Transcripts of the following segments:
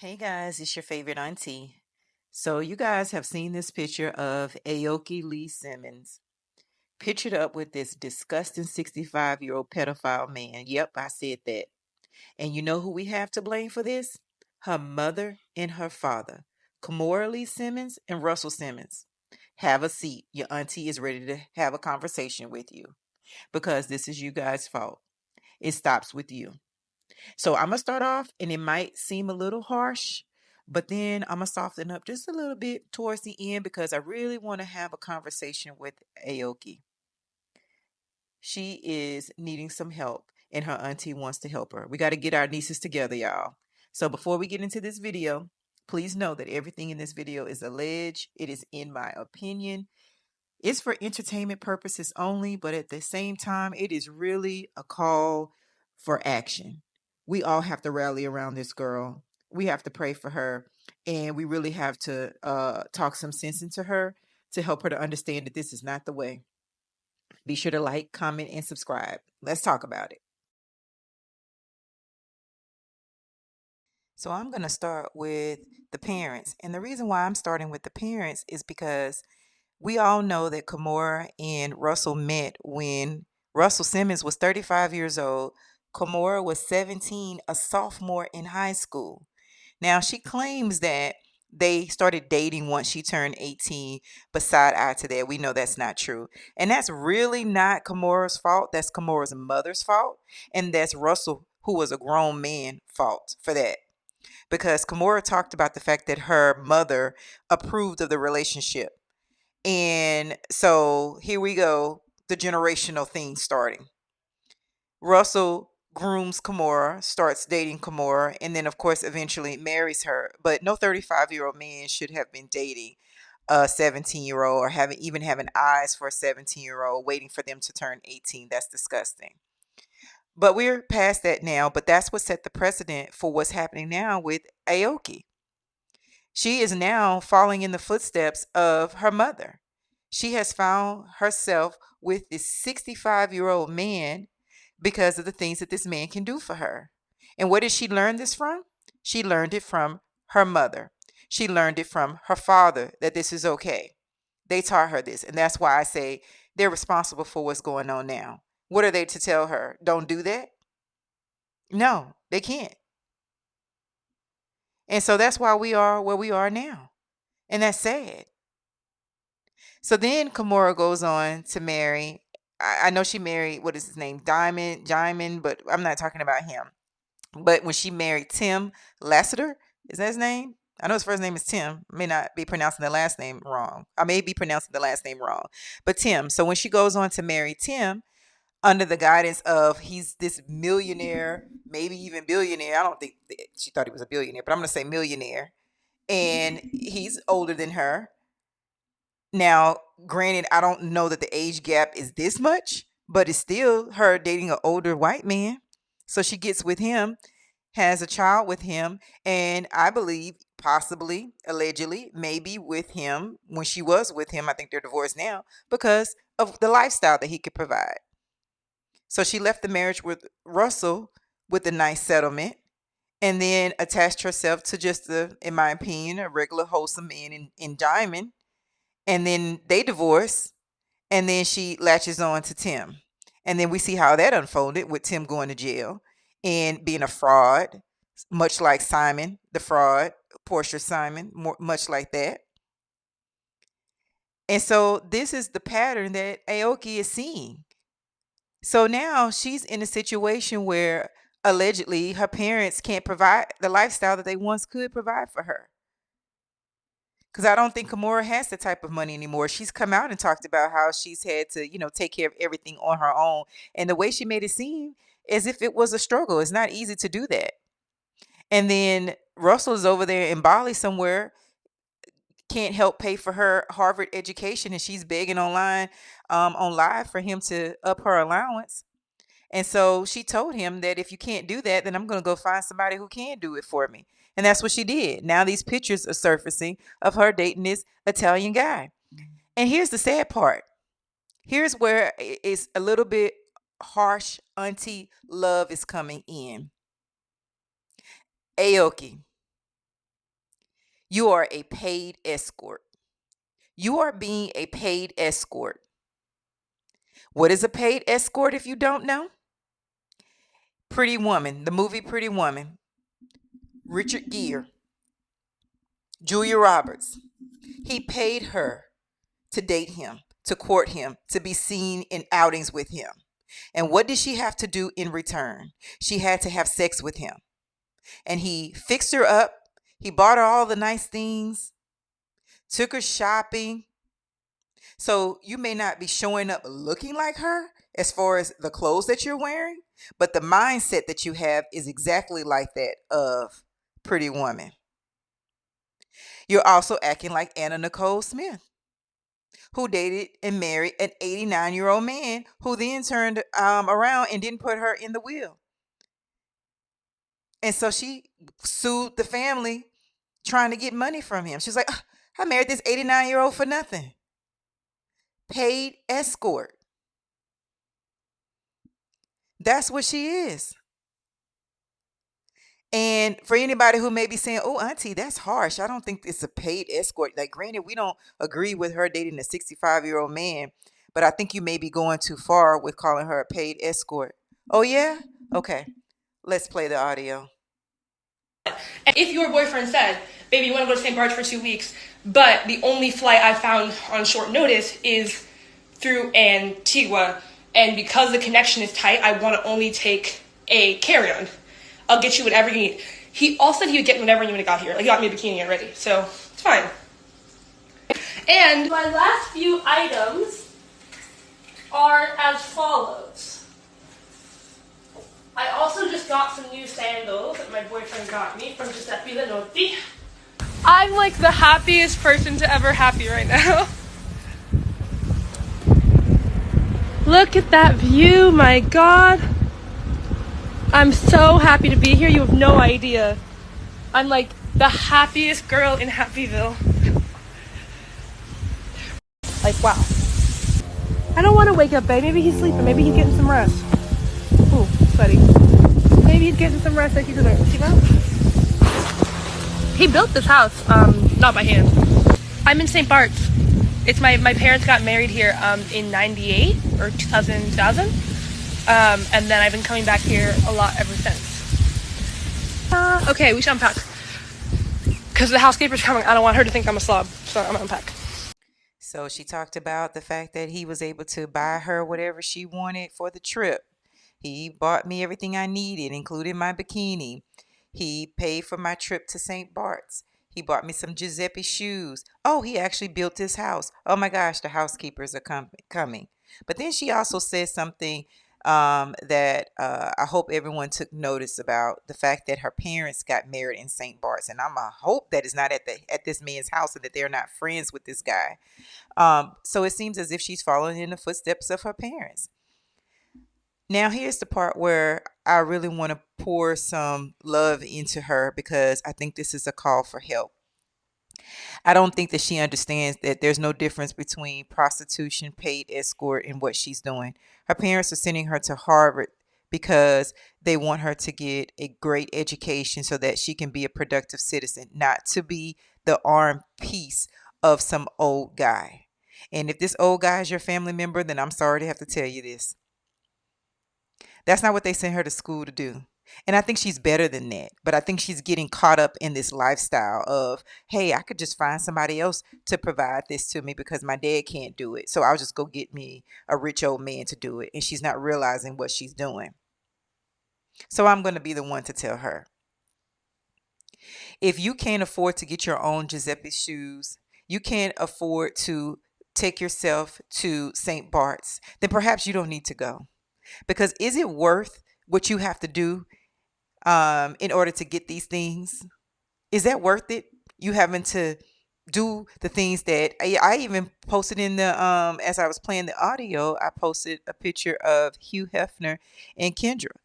Hey guys, it's your favorite auntie. So you guys have seen this picture of Aoki Simmons pictured up with this disgusting 65-year-old pedophile man. Yep, I said that. And you know who we have to blame for this? Her mother and her father, Kimora Lee Simmons and Russell Simmons. Have a seat. Your auntie is ready to have a conversation with you because this is you guys' fault. It stops with you. So I'm gonna start off, and it might seem a little harsh, but then I'm gonna soften up just a little bit towards the end because I really want to have a conversation with Aoki. She is needing some help, and her auntie wants to help her. We got to get our nieces together, y'all. So before we get into this video, please know that everything in this video is alleged. It is in my opinion. It's for entertainment purposes only, but at the same time, it is really a call for action. We all have to rally around this girl. We have to pray for her, and we really have to talk some sense into her to help her to understand that this is not the way. Be sure to like, comment, and subscribe. Let's talk about it. So, I'm going to start with the parents. And the reason why I'm starting with the parents is because we all know that Kimora and Russell met when Russell Simmons was 35 years old. Kimora was 17, a sophomore in high school. Now, she claims that they started dating once she turned 18, but side eye to that, we know that's not true. And that's really not Kimora's fault. That's Kimora's mother's fault. And that's Russell, who was a grown man, fault for that. Because Kimora talked about the fact that her mother approved of the relationship. And so here we go, the generational thing starting. Russell grooms Kimora, starts dating Kimora, and then, of course, eventually marries her. But no 35-year-old man should have been dating a 17-year-old or having eyes for a 17-year-old waiting for them to turn 18. That's disgusting. But we're past that now. But that's what set the precedent for what's happening now with Aoki. She is now following in the footsteps of her mother. She has found herself with this 65-year-old man because of the things that this man can do for her. And where did she learn this from? She learned it from her mother. She learned it from her father that this is okay. They taught her this. And that's why I say they're responsible for what's going on now. What are they to tell her? Don't do that? No, they can't. And so that's why we are where we are now. And that's sad. So then Kimora goes on to marry. I know she married, what is his name? Diamond, but I'm not talking about him. But when she married Tim Lassiter, is that his name? I know his first name is Tim. I may not be pronouncing the last name wrong. I may be pronouncing the last name wrong. But Tim. So when she goes on to marry Tim, under the guidance of he's this millionaire, maybe even billionaire. I don't think she thought he was a billionaire, but I'm going to say millionaire. And he's older than her. Now, granted, I don't know that the age gap is this much, but it's still her dating an older white man. So she gets with him, has a child with him, and I believe possibly, allegedly, maybe with him when she was with him. I think they're divorced now because of the lifestyle that he could provide. So she left the marriage with Russell with a nice settlement and then attached herself to just in my opinion, a regular wholesome man in Diamond. And then they divorce, and then she latches on to Tim. And then we see how that unfolded with Tim going to jail and being a fraud, much like Simon, the fraud, Portia Simon, much like that. And so this is the pattern that Aoki is seeing. So now she's in a situation where allegedly her parents can't provide the lifestyle that they once could provide for her. Because I don't think Kimora has the type of money anymore. She's come out and talked about how she's had to, take care of everything on her own. And the way she made it seem as if it was a struggle. It's not easy to do that. And then Russell's over there in Bali somewhere, can't help pay for her Harvard education, and she's begging online, on live for him to up her allowance. And so she told him that if you can't do that, then I'm going to go find somebody who can do it for me. And that's what she did. Now these pictures are surfacing of her dating this Italian guy. And here's the sad part. Here's where it's a little bit harsh auntie love is coming in. Aoki, You are a paid escort. You are being a paid escort. What is a paid escort if you don't know? Pretty Woman, the movie Pretty Woman, Richard Gere, Julia Roberts. He paid her to date him, to court him, to be seen in outings with him. And what did she have to do in return? She had to have sex with him. And he fixed her up. He bought her all the nice things, took her shopping. So you may not be showing up looking like her as far as the clothes that you're wearing, but the mindset that you have is exactly like that of Pretty Woman. You're also acting like Anna Nicole Smith, who dated and married an 89-year-old man who then turned around and didn't put her in the will. And so she sued the family trying to get money from him. She's like, "Ugh, I married this 89-year-old for nothing." Paid escort. That's what she is. And for anybody who may be saying, "Oh, auntie, that's harsh. I don't think it's a paid escort." Like, granted, we don't agree with her dating a 65-year-old man, but I think you may be going too far with calling her a paid escort. Oh, yeah? Okay. Let's play the audio. And if your boyfriend said, baby, you want to go to St. Bart's for 2 weeks, but the only flight I found on short notice is through Antigua, and because the connection is tight, I want to only take a carry-on. I'll get you whatever you need. He also said he would get me whatever when he got here. Like, he got me a bikini already, so it's fine. And my last few items are as follows. I also just got some new sandals that my boyfriend got me from Giuseppe Lenotti. I'm like the happiest person to ever happy right now. Look at that view, my God. I'm so happy to be here. You have no idea. I'm like the happiest girl in Happyville. Like, wow. I don't want to wake up, babe. Maybe he's sleeping. Maybe he's getting some rest. Ooh, sweaty. Maybe he's getting some rest like he's gonna, you know? He built this house, not by hand. I'm in St. Bart's. It's my parents got married here in 98 or 2000. And then I've been coming back here a lot ever since. Okay, we should unpack. Because the housekeeper's coming. I don't want her to think I'm a slob, so I'm gonna unpack. So she talked about the fact that he was able to buy her whatever she wanted for the trip. He bought me everything I needed, including my bikini. He paid for my trip to St. Bart's. He bought me some Giuseppe shoes. Oh, he actually built his house. Oh my gosh, the housekeepers are coming. But then she also said something that I hope everyone took notice about, the fact that her parents got married in St. Bart's, and I'm a hope that it's not at this man's house and that they're not friends with this guy. So it seems as if she's following in the footsteps of her parents. Now, here's the part where I really want to pour some love into her because I think this is a call for help. I don't think that she understands that there's no difference between prostitution, paid escort, and what she's doing. Her parents are sending her to Harvard because they want her to get a great education so that she can be a productive citizen, not to be the armed piece of some old guy. And if this old guy is your family member, then I'm sorry to have to tell you this. That's not what they sent her to school to do. And I think she's better than that. But I think she's getting caught up in this lifestyle of, hey, I could just find somebody else to provide this to me because my dad can't do it. So I'll just go get me a rich old man to do it. And she's not realizing what she's doing. So I'm going to be the one to tell her. If you can't afford to get your own Giuseppe shoes, you can't afford to take yourself to St. Bart's, then perhaps you don't need to go. Because is it worth what you have to do in order to get these things? Is that worth it? You having to do the things that I even posted in the as I was playing the audio, I posted a picture of Hugh Hefner and Kendra.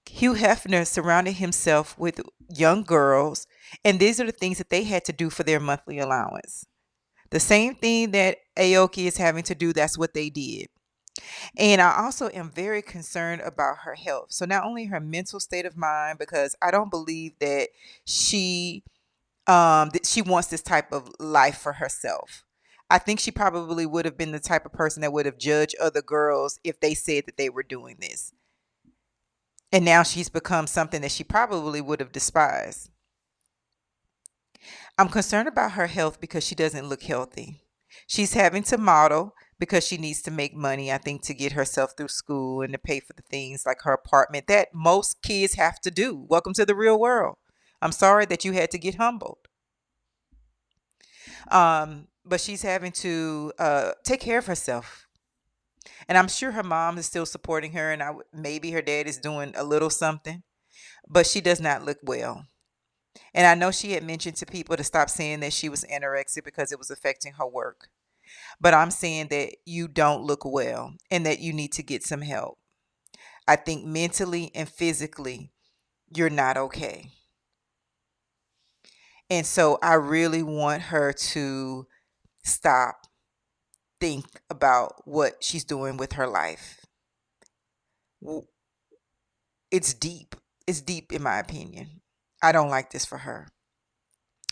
Hugh Hefner surrounded himself with young girls, and these are the things that they had to do for their monthly allowance. The same thing that Aoki is having to do, that's what they did. And I also am very concerned about her health. So not only her mental state of mind, because I don't believe that she that she wants this type of life for herself. I think she probably would have been the type of person that would have judged other girls if they said that they were doing this. And now she's become something that she probably would have despised. I'm concerned about her health because she doesn't look healthy. She's having to model because she needs to make money, I think, to get herself through school and to pay for the things like her apartment that most kids have to do. Welcome to the real world. I'm sorry that you had to get humbled. But she's having to take care of herself. And I'm sure her mom is still supporting her, and maybe her dad is doing a little something, but she does not look well. And I know she had mentioned to people to stop saying that she was anorexic because it was affecting her work. But I'm saying that you don't look well and that you need to get some help. I think mentally and physically, you're not okay. And so I really want her to stop, think about what she's doing with her life. It's deep. It's deep, in my opinion. I don't like this for her.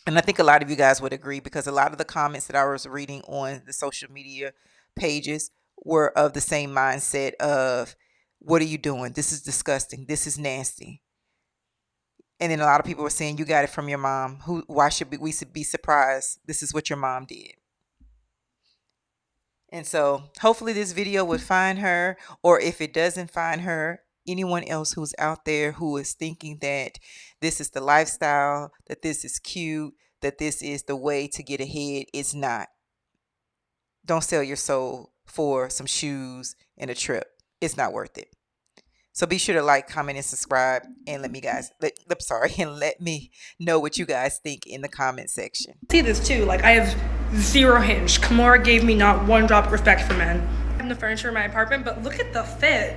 And I think a lot of you guys would agree because a lot of the comments that I was reading on the social media pages were of the same mindset of, what are you doing? This is disgusting. This is nasty. And then a lot of people were saying, you got it from your mom. Why should we be surprised? This is what your mom did. And so hopefully this video would find her, or if it doesn't find her, anyone else who's out there who is thinking that this is the lifestyle, that this is cute, that this is the way to get ahead. It's not. Don't sell your soul for some shoes and a trip. It's not worth it. So be sure to like, comment, and subscribe, and let me know what you guys think in the comment section. See this too, like I have zero hinge. Kimura gave me not one drop of respect for men. I have the furniture in my apartment, but look at the fit.